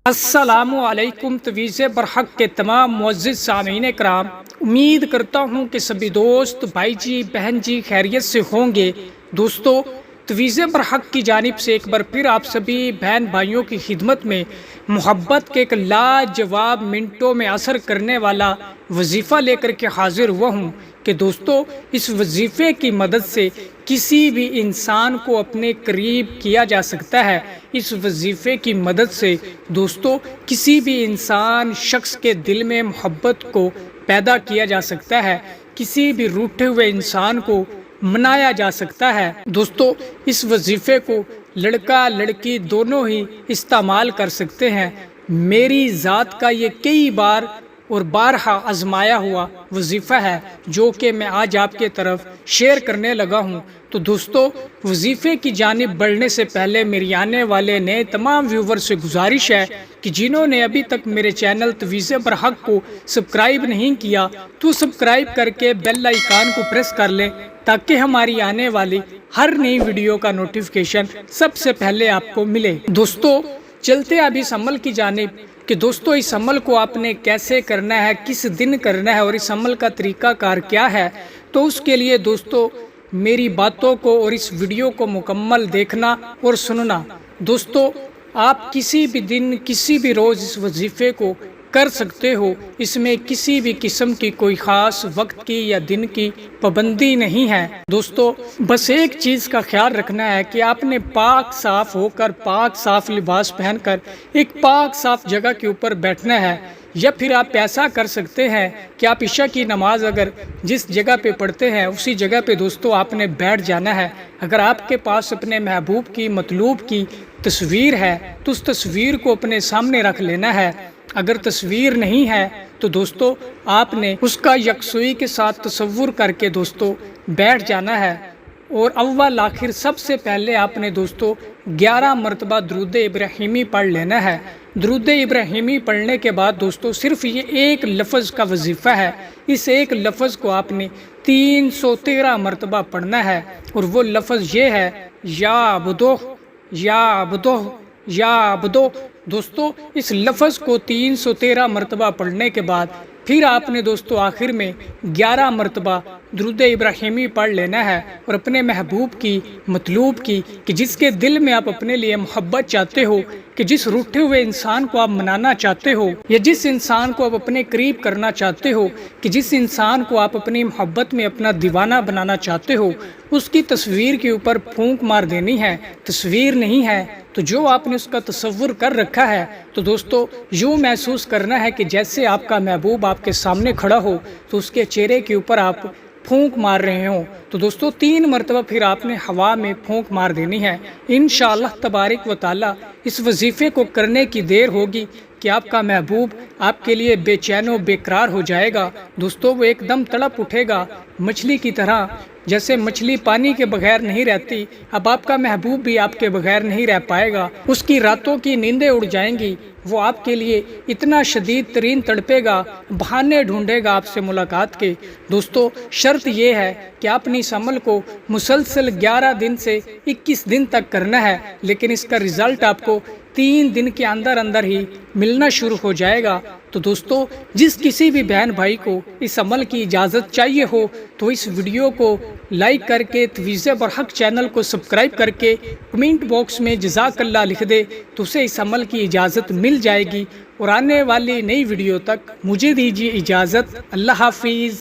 السلام علیکم تویز برحق کے تمام معزز سامعین کرام، امید کرتا ہوں کہ سبھی دوست بھائی جی بہن جی خیریت سے ہوں گے۔ دوستو، تویز برحق کی جانب سے ایک بار پھر آپ سبھی بہن بھائیوں کی خدمت میں محبت کے ایک لاجواب منٹوں میں اثر کرنے والا وظیفہ لے کر کے حاضر ہوا ہوں کہ دوستو، اس وظیفے کی مدد سے کسی بھی انسان کو اپنے قریب کیا جا سکتا ہے۔ اس وظیفے کی مدد سے دوستو کسی بھی انسان شخص کے دل میں محبت کو پیدا کیا جا سکتا ہے، کسی بھی روٹھے ہوئے انسان کو منایا جا سکتا ہے۔ دوستو، اس وظیفے کو لڑکا لڑکی دونوں ہی استعمال کر سکتے ہیں۔ میری ذات کا یہ کئی بار اور بارہا آزمایا ہوا وظیفہ ہے جو کہ میں آج آپ کے طرف شیئر کرنے لگا ہوں۔ تو دوستو، وظیفے کی جانب بڑھنے سے پہلے میری آنے والے نئے تمام ویور سے گزارش ہے کہ جنہوں نے ابھی تک میرے چینل تویز برحق کو سبسکرائب نہیں کیا تو سبسکرائب کر کے بیل آئیکن کو پریس کر لیں تاکہ ہماری آنے والی ہر نئی ویڈیو کا نوٹیفیکیشن سب سے پہلے آپ کو ملے۔ دوستو، چلتے اب اس عمل کی جانب کہ دوستو اس عمل کو آپ نے کیسے کرنا ہے، کس دن کرنا ہے اور اس عمل کا طریقہ کار کیا ہے۔ تو اس کے لیے دوستو میری باتوں کو اور اس ویڈیو کو مکمل دیکھنا اور سننا۔ دوستو، آپ کسی بھی دن کسی بھی روز اس وظیفے کو کر سکتے ہو، اس میں کسی بھی قسم کی کوئی خاص وقت کی یا دن کی پابندی نہیں ہے۔ دوستو، بس ایک چیز کا خیال رکھنا ہے کہ آپ نے پاک صاف ہو کر پاک صاف لباس پہن کر ایک پاک صاف جگہ کے اوپر بیٹھنا ہے، یا پھر آپ ایسا کر سکتے ہیں کہ آپ عشاء کی نماز اگر جس جگہ پہ پڑھتے ہیں اسی جگہ پہ دوستو آپ نے بیٹھ جانا ہے۔ اگر آپ کے پاس اپنے محبوب کی مطلوب کی تصویر ہے تو اس تصویر کو اپنے سامنے رکھ لینا ہے۔ اگر تصویر نہیں ہے تو دوستو آپ نے اس کا یکسوئی کے ساتھ تصور کر کے دوستو بیٹھ جانا ہے، اور اول آخر سب سے پہلے آپ نے دوستو 11 مرتبہ درود ابراہیمی پڑھ لینا ہے۔ درود ابراہیمی پڑھنے کے بعد دوستو صرف یہ ایک لفظ کا وظیفہ ہے، اس ایک لفظ کو آپ نے 313 مرتبہ پڑھنا ہے، اور وہ لفظ یہ ہے یا عبدو یا عبدو یا عبدو۔ دوستو اس لفظ کو 313 مرتبہ پڑھنے کے بعد پھر آپ نے دوستو آخر میں 11 مرتبہ درود ابراہیمی پڑھ لینا ہے، اور اپنے محبوب کی مطلوب کی کہ جس کے دل میں آپ اپنے لیے محبت چاہتے ہو، کہ جس روٹھے ہوئے انسان کو آپ منانا چاہتے ہو، یا جس انسان کو آپ اپنے قریب کرنا چاہتے ہو، کہ جس انسان کو آپ اپنی محبت میں اپنا دیوانہ بنانا چاہتے ہو، اس کی تصویر کے اوپر پھونک مار دینی ہے۔ تصویر نہیں ہے تو جو آپ نے اس کا تصور کر رکھا ہے تو دوستو یوں محسوس کرنا ہے کہ جیسے آپ کا محبوب آپ کے سامنے کھڑا ہو تو اس کے چہرے کے اوپر آپ پھونک مار رہے ہوں۔ تو دوستو 3 مرتبہ پھر آپ نے ہوا میں پھونک مار دینی ہے۔ انشاءاللہ تبارک و تعالی اس وظیفے کو کرنے کی دیر ہوگی کہ آپ کا محبوب آپ کے لیے بے چین و بے قرار ہو جائے گا۔ دوستو وہ ایک دم تڑپ اٹھے گا مچھلی کی طرح، جیسے مچھلی پانی کے بغیر نہیں رہتی، اب آپ کا محبوب بھی آپ کے بغیر نہیں رہ پائے گا۔ اس کی راتوں کی نیندیں اڑ جائیں گی، وہ آپ کے لیے اتنا شدید ترین تڑپے گا، بہانے ڈھونڈے گا آپ سے ملاقات کے۔ دوستو شرط یہ ہے کہ آپ نے اس عمل کو مسلسل 11 دن سے 21 دن تک کرنا ہے، لیکن اس کا رزلٹ آپ کو 3 دن کے اندر اندر ہی ملنا شروع ہو جائے گا۔ تو دوستو جس کسی بھی بہن بھائی کو اس عمل کی اجازت چاہیے ہو تو اس ویڈیو کو لائک کر کے تویز برحق چینل کو سبسکرائب کر کے کمنٹ باکس میں جزاک اللہ لکھ دے تو اسے اس عمل کی اجازت مل جائے گی۔ اور آنے والی نئی ویڈیو تک مجھے دیجیے اجازت۔ اللہ حافظ۔